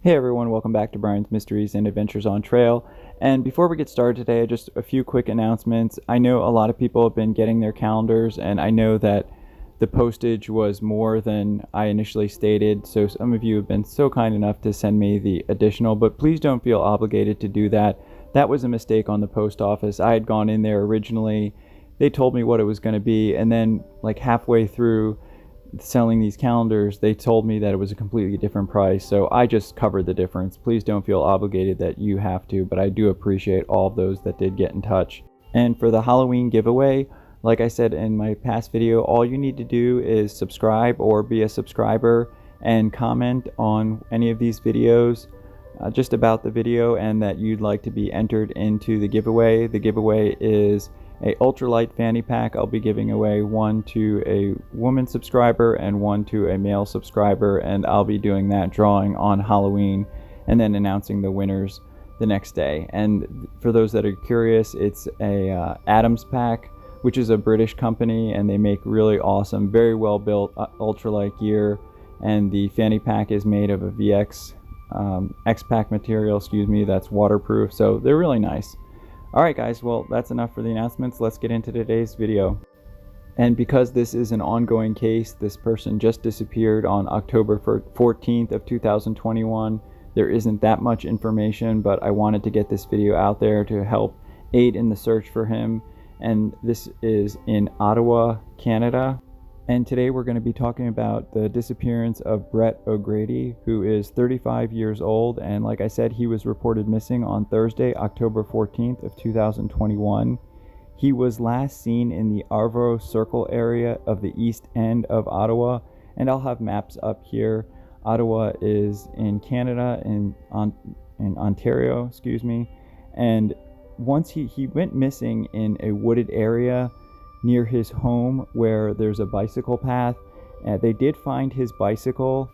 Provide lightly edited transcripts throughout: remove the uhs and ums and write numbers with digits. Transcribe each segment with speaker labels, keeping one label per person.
Speaker 1: Hey everyone, welcome back to Brian's Mysteries and Adventures on Trail. And before we get started today, just a few quick announcements. I know a lot of people have been getting their calendars, and I know that the postage was more than I initially stated, so some of you have been so kind enough to send me the additional, but please don't feel obligated to do that. That was a mistake on the post office. I had gone in there originally, they told me what it was going to be, and then like halfway through selling these calendars, they told me that it was a completely different price, so I just covered the difference. Please don't feel obligated that you have to, but I do appreciate all of those that did get in touch. And for the Halloween giveaway, like I said in my past video, all you need to do is subscribe or be a subscriber and comment on any of these videos just about the video and that you'd like to be entered into the giveaway. The giveaway is a ultralight fanny pack. I'll be giving away one to a woman subscriber and one to a male subscriber, and I'll be doing that drawing on Halloween and then announcing the winners the next day. And for those that are curious, it's a Adams pack, which is a British company, and they make really awesome, very well built ultralight gear. And the fanny pack is made of a VX X-Pack material, that's waterproof, so they're really nice. Alright guys, well that's enough for the announcements. Let's get into today's video. And because this is an ongoing case, this person just disappeared on October 14th of 2021. There isn't that much information, but I wanted to get this video out there to help aid in the search for him. And this is in Ottawa, Canada. And today we're going to be talking about the disappearance of Brett O'Grady, who is 35 years old. And like I said, he was reported missing on Thursday, October 14th of 2021. He was last seen in the Arvo Circle area of the east end of Ottawa. And I'll have maps up here. Ottawa is in Canada, in Ontario, And once he went missing in a wooded area near his home where there's a bicycle path. They did find his bicycle.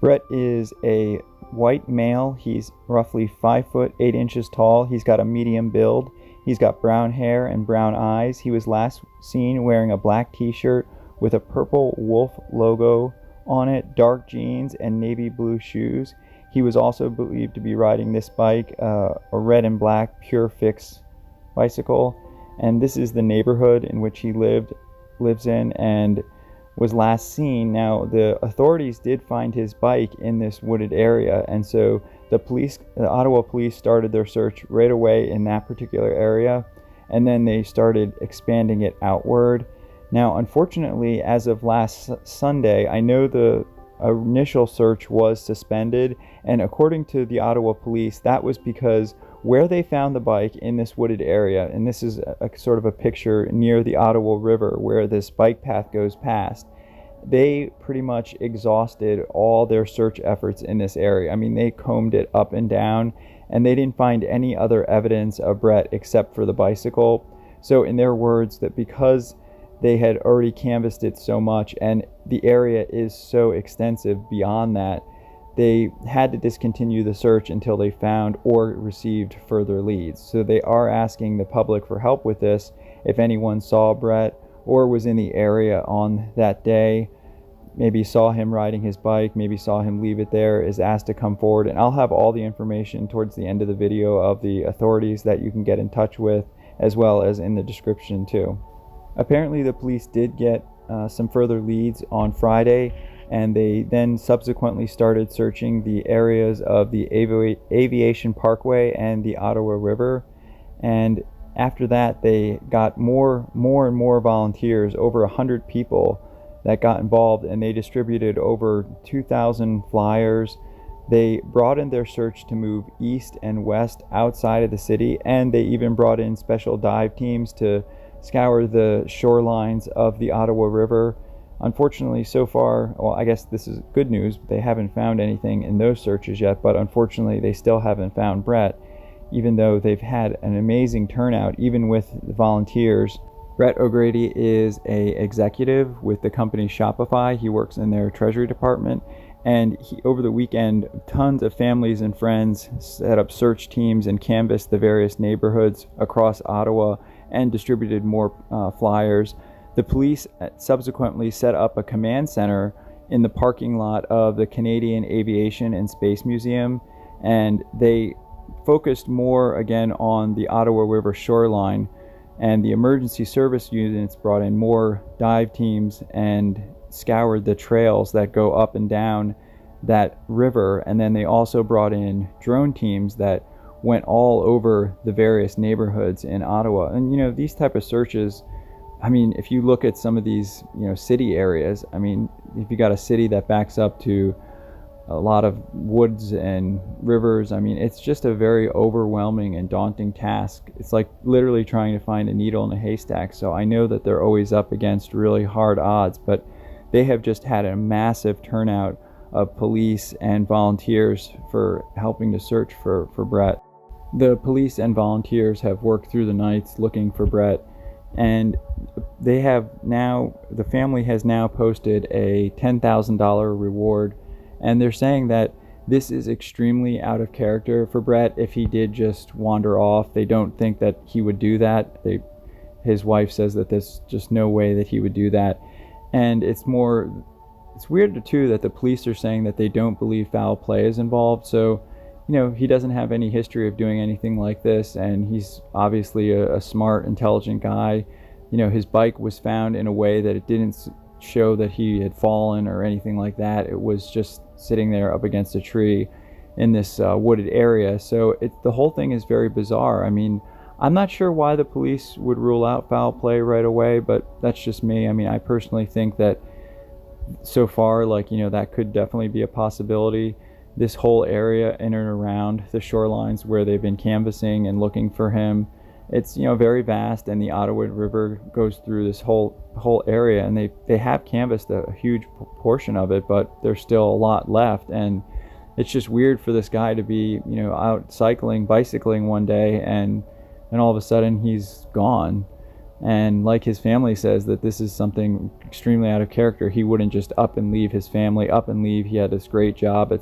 Speaker 1: Brett is a white male. He's roughly 5 foot 8 inches tall. He's got a medium build. He's got brown hair and brown eyes. He was last seen wearing a black t-shirt with a purple wolf logo on it, dark jeans, and navy blue shoes. He was also believed to be riding this bike, a red and black Pure Fix bicycle. And this is the neighborhood in which he lives in and was last seen. Now, the authorities did find his bike in this wooded area, and so the Ottawa police started their search right away in that particular area, and then they started expanding it outward. Now, unfortunately, as of last Sunday, I know the initial search was suspended, and according to the Ottawa police, that was because where they found the bike in this wooded area, and this is a sort of a picture near the Ottawa River where this bike path goes past, they pretty much exhausted all their search efforts in this area. I mean, they combed it up and down, and they didn't find any other evidence of Brett except for the bicycle. So in their words, that because they had already canvassed it so much and the area is so extensive beyond that, they had to discontinue the search until they found or received further leads. So they are asking the public for help with this. If anyone saw Brett or was in the area on that day, maybe saw him riding his bike, maybe saw him leave it there, is asked to come forward. And I'll have all the information towards the end of the video of the authorities that you can get in touch with, as well as in the description too. Apparently the police did get some further leads on Friday, and they then subsequently started searching the areas of the Aviation Parkway and the Ottawa River. And after that, they got more and more volunteers, over 100 people that got involved, and they distributed over 2,000 flyers. They broadened their search to move east and west outside of the city, and they even brought in special dive teams to scour the shorelines of the Ottawa River. Unfortunately, so far, well, I guess this is good news, they haven't found anything in those searches yet, but unfortunately they still haven't found Brett, even though they've had an amazing turnout, even with the volunteers. Brett O'Grady is an executive with the company Shopify. He works in their treasury department, and over the weekend, tons of families and friends set up search teams and canvassed the various neighborhoods across Ottawa and distributed more flyers. The police subsequently set up a command center in the parking lot of the Canadian Aviation and Space Museum, and they focused more again on the Ottawa River shoreline, and the emergency service units brought in more dive teams and scoured the trails that go up and down that river. And then they also brought in drone teams that went all over the various neighborhoods in Ottawa. And you know, these type of searches, I mean, if you look at some of these, you know, city areas, I mean, if you got a city that backs up to a lot of woods and rivers, I mean, it's just a very overwhelming and daunting task. It's like literally trying to find a needle in a haystack. So I know that they're always up against really hard odds, but they have just had a massive turnout of police and volunteers for helping to search for Brett. The police and volunteers have worked through the nights looking for Brett, and they have now, the family has now posted a $10,000 reward, and they're saying that this is extremely out of character for Brett if he did just wander off. They don't think that he would do that. His wife says that there's just no way that he would do that. And it's weird too that the police are saying that they don't believe foul play is involved. So, you know, he doesn't have any history of doing anything like this, and he's obviously a smart, intelligent guy. You know, his bike was found in a way that it didn't show that he had fallen or anything like that. It was just sitting there up against a tree in this wooded area. So the whole thing is very bizarre. I mean, I'm not sure why the police would rule out foul play right away, but that's just me. I mean, I personally think that so far, like, you know, that could definitely be a possibility. This whole area in and around the shorelines where they've been canvassing and looking for him, it's, you know, very vast, and the Ottawa River goes through this whole area, and they have canvassed a huge portion of it, but there's still a lot left. And it's just weird for this guy to be, you know, out bicycling one day, and all of a sudden he's gone. And like his family says, that this is something extremely out of character. He wouldn't just up and leave his family, He had this great job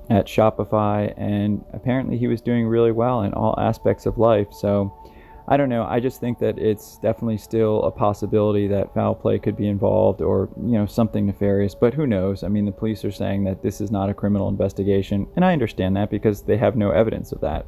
Speaker 1: at Shopify, and apparently he was doing really well in all aspects of life. So I don't know. I just think that it's definitely still a possibility that foul play could be involved, or, you know, something nefarious, but who knows? I mean, the police are saying that this is not a criminal investigation, and I understand that because they have no evidence of that.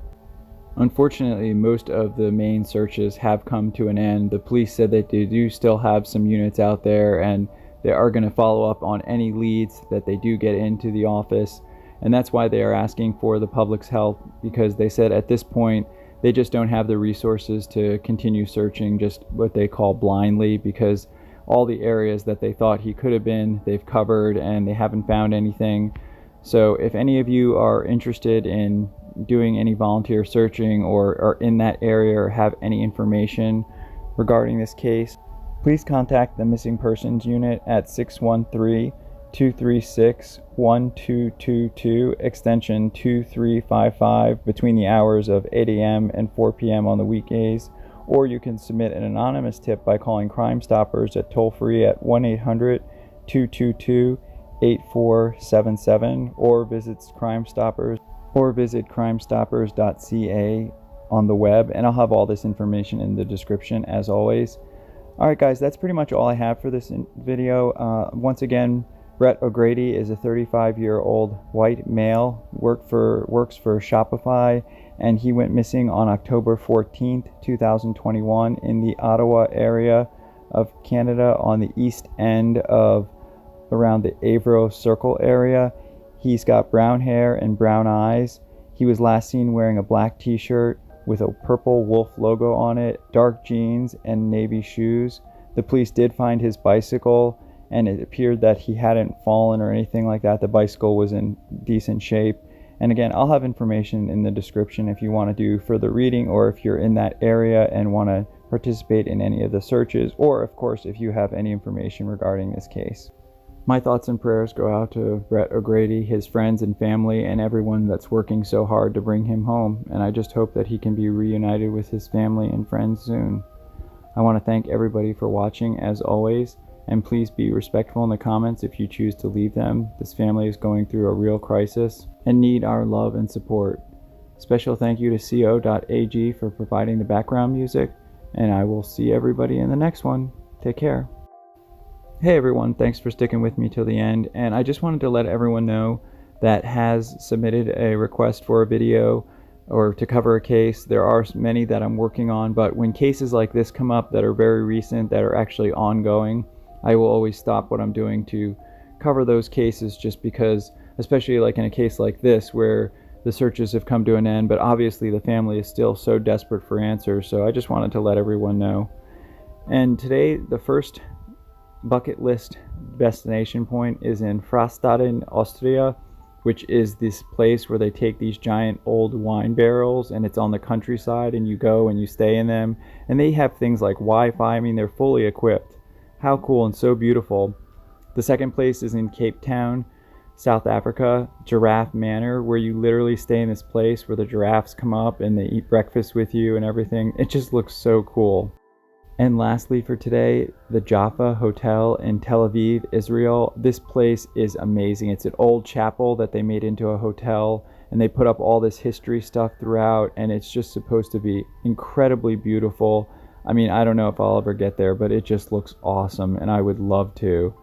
Speaker 1: Unfortunately, most of the main searches have come to an end. The police said that they do still have some units out there, and they are going to follow up on any leads that they do get into the office. And that's why they are asking for the public's help, because they said at this point they just don't have the resources to continue searching just what they call blindly, because all the areas that they thought he could have been, they've covered, and they haven't found anything. So if any of you are interested in doing any volunteer searching, or are in that area, or have any information regarding this case, please contact the Missing Persons Unit at 613-236-1222, extension 2355, between the hours of 8 a.m. and 4 p.m. on the weekdays. Or you can submit an anonymous tip by calling Crime Stoppers at toll-free at 1-800-222-8477, or visit crimestoppers.ca on the web, and I'll have all this information in the description as always. Alright guys, that's pretty much all I have for this video. Once again, Brett O'Grady is a 35-year-old white male, works for Shopify, and he went missing on October 14th, 2021 in the Ottawa area of Canada, on the east end of around the Aviv Circle area. He's got brown hair and brown eyes. He was last seen wearing a black t-shirt with a purple wolf logo on it, dark jeans, and navy shoes. The police did find his bicycle, and it appeared that he hadn't fallen or anything like that. The bicycle was in decent shape. And again, I'll have information in the description if you want to do further reading, or if you're in that area and want to participate in any of the searches, or of course if you have any information regarding this case. My thoughts and prayers go out to Brett O'Grady, his friends and family, and everyone that's working so hard to bring him home, and I just hope that he can be reunited with his family and friends soon. I want to thank everybody for watching as always, and please be respectful in the comments if you choose to leave them. This family is going through a real crisis and need our love and support. Special thank you to co.ag for providing the background music, and I will see everybody in the next one. Take care. Hey everyone, thanks for sticking with me till the end, and I just wanted to let everyone know that has submitted a request for a video or to cover a case. There are many that I'm working on, but when cases like this come up that are very recent, that are actually ongoing, I will always stop what I'm doing to cover those cases, just because, especially like in a case like this where the searches have come to an end, but obviously the family is still so desperate for answers. So I just wanted to let everyone know. And today, the first bucket list destination point is in Frastaden, Austria, which is this place where they take these giant old wine barrels, and it's on the countryside, and you go and you stay in them, and they have things like Wi-Fi. I mean, they're fully equipped. How cool and so beautiful. The second place is in Cape Town, South Africa, Giraffe Manor, where you literally stay in this place where the giraffes come up and they eat breakfast with you and everything. It just looks so cool. And lastly for today, the Jaffa Hotel in Tel Aviv, Israel. This place is amazing. It's an old chapel that they made into a hotel, and they put up all this history stuff throughout, and it's just supposed to be incredibly beautiful. I mean, I don't know if I'll ever get there, but it just looks awesome, and I would love to.